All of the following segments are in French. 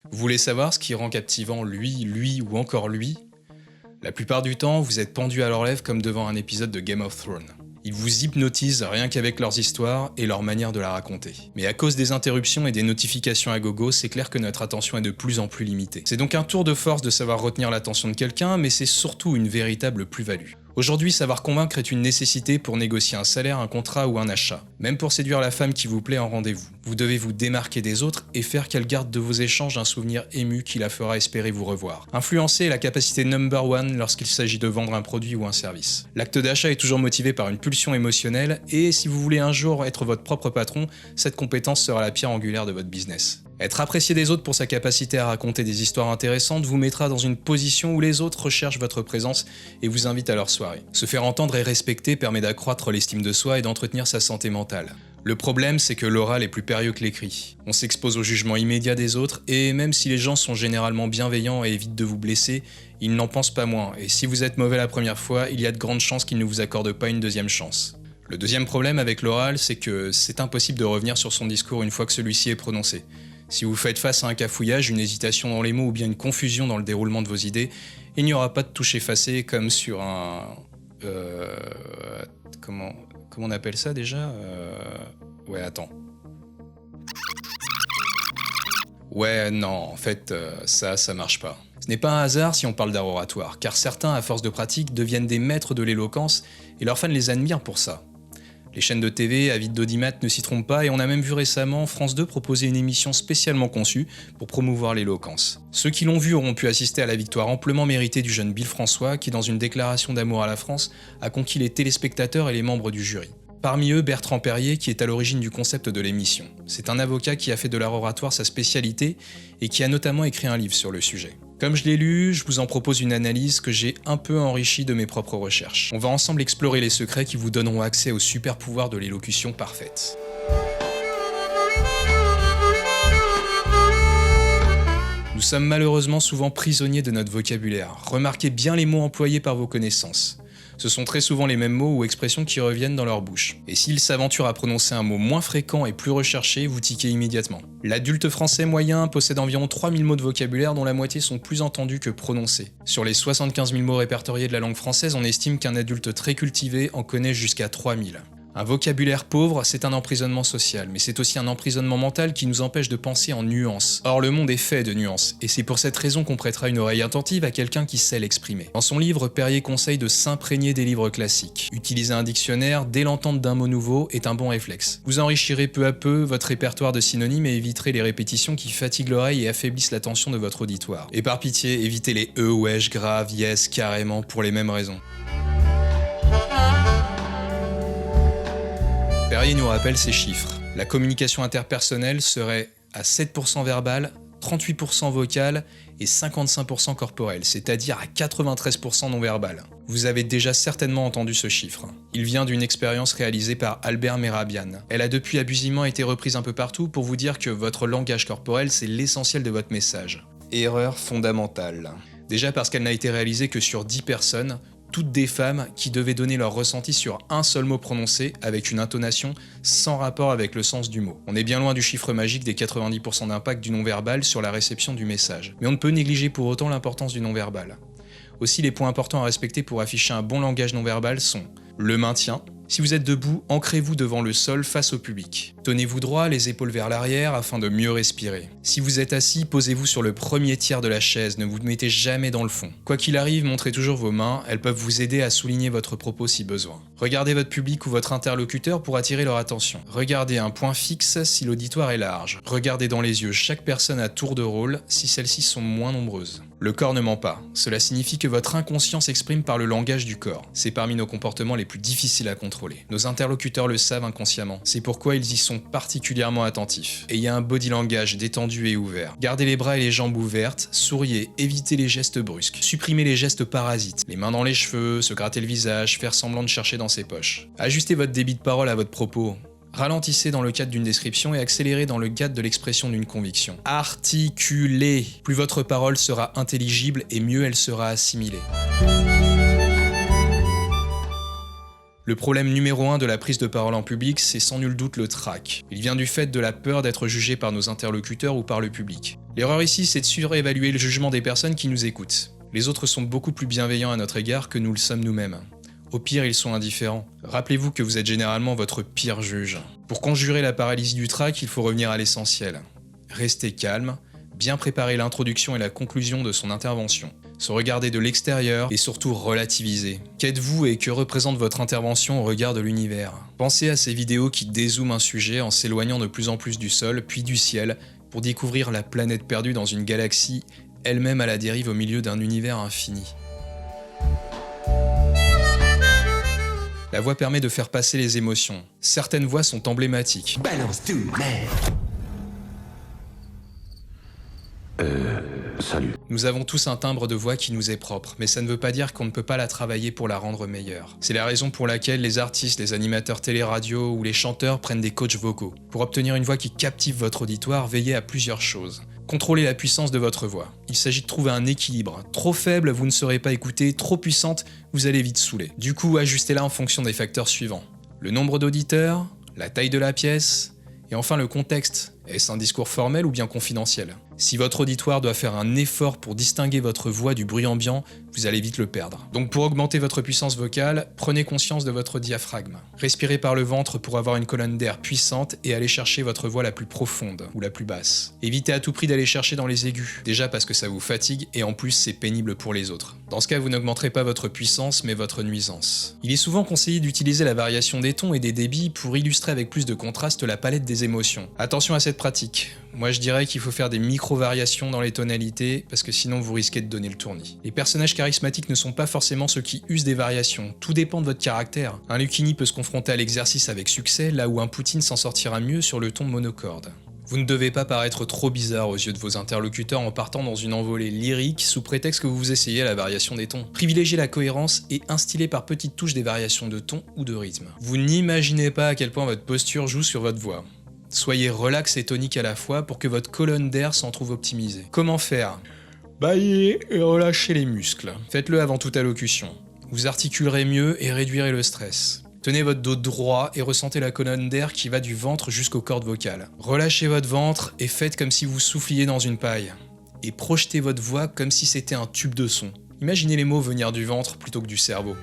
Vous voulez savoir ce qui rend captivant lui ou encore lui? La plupart du temps, vous êtes pendu à leurs lèvres comme devant un épisode de Game of Thrones. Ils vous hypnotisent rien qu'avec leurs histoires et leur manière de la raconter. Mais à cause des interruptions et des notifications à gogo, c'est clair que notre attention est de plus en plus limitée. C'est donc un tour de force de savoir retenir l'attention de quelqu'un, mais c'est surtout une véritable plus-value. Aujourd'hui, savoir convaincre est une nécessité pour négocier un salaire, un contrat ou un achat. Même pour séduire la femme qui vous plaît en rendez-vous. Vous devez vous démarquer des autres et faire qu'elle garde de vos échanges un souvenir ému qui la fera espérer vous revoir. Influencer est la capacité number one lorsqu'il s'agit de vendre un produit ou un service. L'acte d'achat est toujours motivé par une pulsion émotionnelle et si vous voulez un jour être votre propre patron, cette compétence sera la pierre angulaire de votre business. Être apprécié des autres pour sa capacité à raconter des histoires intéressantes vous mettra dans une position où les autres recherchent votre présence et vous invitent à leur soirée. Se faire entendre et respecter permet d'accroître l'estime de soi et d'entretenir sa santé mentale. Le problème, c'est que l'oral est plus périlleux que l'écrit. On s'expose au jugement immédiat des autres et même si les gens sont généralement bienveillants et évitent de vous blesser, ils n'en pensent pas moins et si vous êtes mauvais la première fois, il y a de grandes chances qu'ils ne vous accordent pas une deuxième chance. Le deuxième problème avec l'oral, c'est que c'est impossible de revenir sur son discours une fois que celui-ci est prononcé. Si vous faites face à un cafouillage, une hésitation dans les mots ou bien une confusion dans le déroulement de vos idées, il n'y aura pas de touche effacée comme sur un... Comment on appelle ça déjà Ouais, attends. Ouais, non, en fait, ça marche pas. Ce n'est pas un hasard si on parle d'art oratoire, car certains, à force de pratique, deviennent des maîtres de l'éloquence et leurs fans les admirent pour ça. Les chaînes de TV, avides d'audimat, ne s'y trompent pas et on a même vu récemment France 2 proposer une émission spécialement conçue pour promouvoir l'éloquence. Ceux qui l'ont vu auront pu assister à la victoire amplement méritée du jeune Bill François qui, dans une déclaration d'amour à la France, a conquis les téléspectateurs et les membres du jury. Parmi eux, Bertrand Perrier, qui est à l'origine du concept de l'émission. C'est un avocat qui a fait de l'art oratoire sa spécialité et qui a notamment écrit un livre sur le sujet. Comme je l'ai lu, je vous en propose une analyse que j'ai un peu enrichie de mes propres recherches. On va ensemble explorer les secrets qui vous donneront accès au super pouvoir de l'élocution parfaite. Nous sommes malheureusement souvent prisonniers de notre vocabulaire. Remarquez bien les mots employés par vos connaissances. Ce sont très souvent les mêmes mots ou expressions qui reviennent dans leur bouche. Et s'ils s'aventurent à prononcer un mot moins fréquent et plus recherché, vous tiquez immédiatement. L'adulte français moyen possède environ 3000 mots de vocabulaire dont la moitié sont plus entendus que prononcés. Sur les 75 000 mots répertoriés de la langue française, on estime qu'un adulte très cultivé en connaît jusqu'à 3000. Un vocabulaire pauvre, c'est un emprisonnement social, mais c'est aussi un emprisonnement mental qui nous empêche de penser en nuances. Or, le monde est fait de nuances, et c'est pour cette raison qu'on prêtera une oreille attentive à quelqu'un qui sait l'exprimer. Dans son livre, Perrier conseille de s'imprégner des livres classiques. Utiliser un dictionnaire dès l'entente d'un mot nouveau est un bon réflexe. Vous enrichirez peu à peu votre répertoire de synonymes et éviterez les répétitions qui fatiguent l'oreille et affaiblissent l'attention de votre auditoire. Et par pitié, évitez les wesh, grave, yes, carrément, pour les mêmes raisons. Perrier nous rappelle ces chiffres. La communication interpersonnelle serait à 7% verbale, 38% vocale et 55% corporelle, c'est-à-dire à 93% non-verbal. Vous avez déjà certainement entendu ce chiffre. Il vient d'une expérience réalisée par Albert Mehrabian. Elle a depuis abusivement été reprise un peu partout pour vous dire que votre langage corporel, c'est l'essentiel de votre message. Erreur fondamentale. Déjà parce qu'elle n'a été réalisée que sur 10 personnes, toutes des femmes qui devaient donner leur ressenti sur un seul mot prononcé avec une intonation sans rapport avec le sens du mot. On est bien loin du chiffre magique des 90% d'impact du non-verbal sur la réception du message. Mais on ne peut négliger pour autant l'importance du non-verbal. Aussi, les points importants à respecter pour afficher un bon langage non-verbal sont le maintien. Si vous êtes debout, ancrez-vous devant le sol face au public. Tenez-vous droit, les épaules vers l'arrière afin de mieux respirer. Si vous êtes assis, posez-vous sur le premier tiers de la chaise, ne vous mettez jamais dans le fond. Quoi qu'il arrive, montrez toujours vos mains, elles peuvent vous aider à souligner votre propos si besoin. Regardez votre public ou votre interlocuteur pour attirer leur attention. Regardez un point fixe si l'auditoire est large. Regardez dans les yeux chaque personne à tour de rôle si celles-ci sont moins nombreuses. Le corps ne ment pas. Cela signifie que votre inconscient s'exprime par le langage du corps. C'est parmi nos comportements les plus difficiles à contrôler. Nos interlocuteurs le savent inconsciemment. C'est pourquoi ils y sont particulièrement attentifs. Ayez un body language détendu et ouvert. Gardez les bras et les jambes ouvertes, souriez, évitez les gestes brusques. Supprimez les gestes parasites. Les mains dans les cheveux, se gratter le visage, faire semblant de chercher dans ses poches. Ajustez votre débit de parole à votre propos. Ralentissez dans le cadre d'une description et accélérez dans le cadre de l'expression d'une conviction. Articulez. Plus votre parole sera intelligible et mieux elle sera assimilée. Le problème numéro 1 de la prise de parole en public, c'est sans nul doute le trac. Il vient du fait de la peur d'être jugé par nos interlocuteurs ou par le public. L'erreur ici, c'est de surévaluer le jugement des personnes qui nous écoutent. Les autres sont beaucoup plus bienveillants à notre égard que nous le sommes nous-mêmes. Au pire, ils sont indifférents. Rappelez-vous que vous êtes généralement votre pire juge. Pour conjurer la paralysie du trac, il faut revenir à l'essentiel. Rester calme, bien préparer l'introduction et la conclusion de son intervention. Se regarder de l'extérieur et surtout relativiser. Qu'êtes-vous et que représente votre intervention au regard de l'univers? Pensez à ces vidéos qui dézooment un sujet en s'éloignant de plus en plus du sol, puis du ciel, pour découvrir la planète perdue dans une galaxie, elle-même à la dérive au milieu d'un univers infini. La voix permet de faire passer les émotions. Certaines voix sont emblématiques. Balance tout, merde. Salut. Nous avons tous un timbre de voix qui nous est propre, mais ça ne veut pas dire qu'on ne peut pas la travailler pour la rendre meilleure. C'est la raison pour laquelle les artistes, les animateurs télé-radio ou les chanteurs prennent des coachs vocaux. Pour obtenir une voix qui captive votre auditoire, veillez à plusieurs choses. Contrôlez la puissance de votre voix. Il s'agit de trouver un équilibre. Trop faible, vous ne serez pas écouté, trop puissante, vous allez vite saouler. Du coup, ajustez-la en fonction des facteurs suivants. Le nombre d'auditeurs, la taille de la pièce, et enfin le contexte. Est-ce un discours formel ou bien confidentiel? Si votre auditoire doit faire un effort pour distinguer votre voix du bruit ambiant, vous allez vite le perdre. Donc pour augmenter votre puissance vocale, prenez conscience de votre diaphragme. Respirez par le ventre pour avoir une colonne d'air puissante et allez chercher votre voix la plus profonde ou la plus basse. Évitez à tout prix d'aller chercher dans les aigus, déjà parce que ça vous fatigue et en plus c'est pénible pour les autres. Dans ce cas, vous n'augmenterez pas votre puissance mais votre nuisance. Il est souvent conseillé d'utiliser la variation des tons et des débits pour illustrer avec plus de contraste la palette des émotions. Attention à cette pratique. Moi je dirais qu'il faut faire des micro-variations dans les tonalités parce que sinon vous risquez de donner le tournis. Les personnages charismatiques ne sont pas forcément ceux qui usent des variations, tout dépend de votre caractère. Un Lucchini peut se confronter à l'exercice avec succès là où un Poutine s'en sortira mieux sur le ton monocorde. Vous ne devez pas paraître trop bizarre aux yeux de vos interlocuteurs en partant dans une envolée lyrique sous prétexte que vous essayez la variation des tons. Privilégiez la cohérence et instillez par petites touches des variations de ton ou de rythme. Vous n'imaginez pas à quel point votre posture joue sur votre voix. Soyez relax et tonique à la fois pour que votre colonne d'air s'en trouve optimisée. Comment faire? Baillez et relâchez les muscles. Faites-le avant toute allocution. Vous articulerez mieux et réduirez le stress. Tenez votre dos droit et ressentez la colonne d'air qui va du ventre jusqu'aux cordes vocales. Relâchez votre ventre et faites comme si vous souffliez dans une paille. Et projetez votre voix comme si c'était un tube de son. Imaginez les mots venir du ventre plutôt que du cerveau.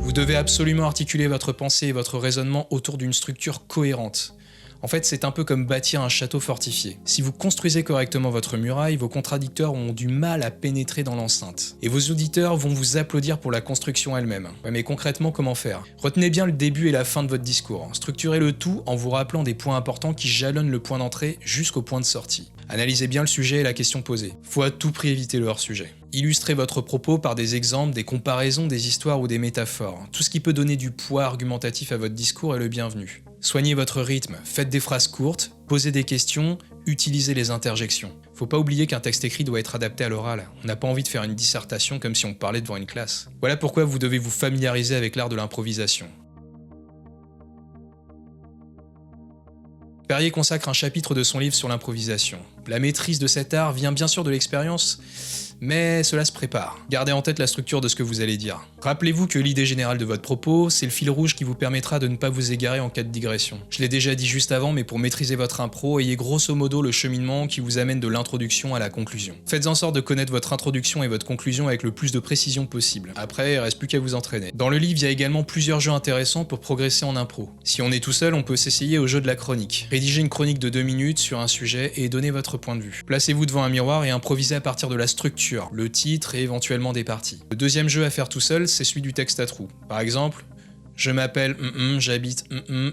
Vous devez absolument articuler votre pensée et votre raisonnement autour d'une structure cohérente. En fait, c'est un peu comme bâtir un château fortifié. Si vous construisez correctement votre muraille, vos contradicteurs ont du mal à pénétrer dans l'enceinte. Et vos auditeurs vont vous applaudir pour la construction elle-même. Ouais, mais concrètement, comment faire? Retenez bien le début et la fin de votre discours. Structurez le tout en vous rappelant des points importants qui jalonnent le point d'entrée jusqu'au point de sortie. Analysez bien le sujet et la question posée. Faut à tout prix éviter le hors-sujet. Illustrez votre propos par des exemples, des comparaisons, des histoires ou des métaphores. Tout ce qui peut donner du poids argumentatif à votre discours est le bienvenu. Soignez votre rythme, faites des phrases courtes, posez des questions, utilisez les interjections. Faut pas oublier qu'un texte écrit doit être adapté à l'oral. On n'a pas envie de faire une dissertation comme si on parlait devant une classe. Voilà pourquoi vous devez vous familiariser avec l'art de l'improvisation. Perrier consacre un chapitre de son livre sur l'improvisation. La maîtrise de cet art vient bien sûr de l'expérience, mais cela se prépare. Gardez en tête la structure de ce que vous allez dire. Rappelez-vous que l'idée générale de votre propos, c'est le fil rouge qui vous permettra de ne pas vous égarer en cas de digression. Je l'ai déjà dit juste avant, mais pour maîtriser votre impro, ayez grosso modo le cheminement qui vous amène de l'introduction à la conclusion. Faites en sorte de connaître votre introduction et votre conclusion avec le plus de précision possible. Après, il reste plus qu'à vous entraîner. Dans le livre, il y a également plusieurs jeux intéressants pour progresser en impro. Si on est tout seul, on peut s'essayer au jeu de la chronique. Rédigez une chronique de 2 minutes sur un sujet et donnez votre point de vue. Placez-vous devant un miroir et improvisez à partir de la structure, le titre et éventuellement des parties. Le deuxième jeu à faire tout seul, c'est celui du texte à trous. Par exemple, je m'appelle j'habite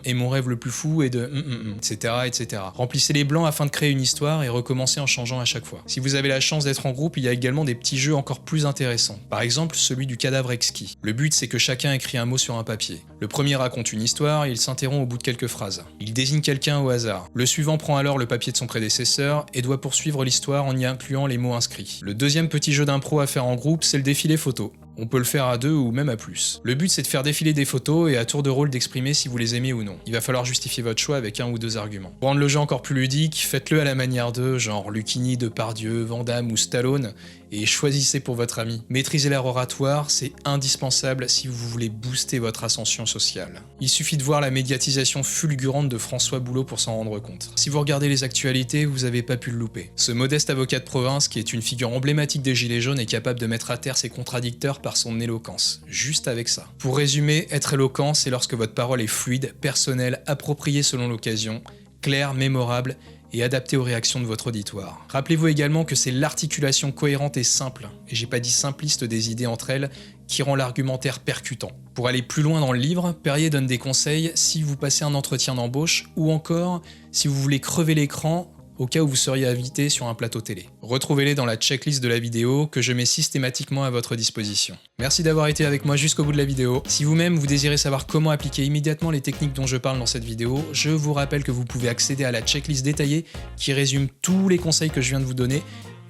et mon rêve le plus fou est de etc., etc. Remplissez les blancs afin de créer une histoire et recommencez en changeant à chaque fois. Si vous avez la chance d'être en groupe, il y a également des petits jeux encore plus intéressants. Par exemple, celui du cadavre exquis. Le but, c'est que chacun écrit un mot sur un papier. Le premier raconte une histoire et il s'interrompt au bout de quelques phrases. Il désigne quelqu'un au hasard. Le suivant prend alors le papier de son prédécesseur et doit poursuivre l'histoire en y incluant les mots inscrits. Le deuxième petit jeu d'impro à faire en groupe, c'est le défilé photo. On peut le faire à 2 ou même à plus. Le but c'est de faire défiler des photos et à tour de rôle d'exprimer si vous les aimez ou non. Il va falloir justifier votre choix avec 1 ou 2 arguments. Pour rendre le jeu encore plus ludique, faites-le à la manière d'eux, genre Lucchini, Depardieu, Van Damme ou Stallone, et choisissez pour votre ami. Maîtriser l'art oratoire, c'est indispensable si vous voulez booster votre ascension sociale. Il suffit de voir la médiatisation fulgurante de François Boulot pour s'en rendre compte. Si vous regardez les actualités, vous avez pas pu le louper. Ce modeste avocat de province, qui est une figure emblématique des Gilets jaunes, est capable de mettre à terre ses contradicteurs par son éloquence. Juste avec ça. Pour résumer, être éloquent, c'est lorsque votre parole est fluide, personnelle, appropriée selon l'occasion, claire, mémorable, et adapté aux réactions de votre auditoire. Rappelez-vous également que c'est l'articulation cohérente et simple, et j'ai pas dit simpliste des idées entre elles, qui rend l'argumentaire percutant. Pour aller plus loin dans le livre, Perrier donne des conseils si vous passez un entretien d'embauche, ou encore si vous voulez crever l'écran au cas où vous seriez invité sur un plateau télé. Retrouvez-les dans la checklist de la vidéo que je mets systématiquement à votre disposition. Merci d'avoir été avec moi jusqu'au bout de la vidéo. Si vous-même vous désirez savoir comment appliquer immédiatement les techniques dont je parle dans cette vidéo, je vous rappelle que vous pouvez accéder à la checklist détaillée qui résume tous les conseils que je viens de vous donner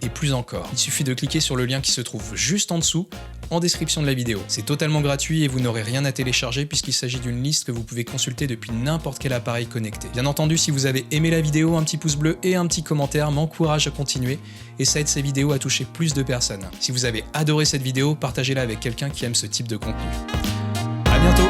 et plus encore. Il suffit de cliquer sur le lien qui se trouve juste en dessous, en description de la vidéo. C'est totalement gratuit et vous n'aurez rien à télécharger puisqu'il s'agit d'une liste que vous pouvez consulter depuis n'importe quel appareil connecté. Bien entendu, si vous avez aimé la vidéo, un petit pouce bleu et un petit commentaire m'encourage à continuer et ça aide ces vidéos à toucher plus de personnes. Si vous avez adoré cette vidéo, partagez-la avec quelqu'un qui aime ce type de contenu. À bientôt!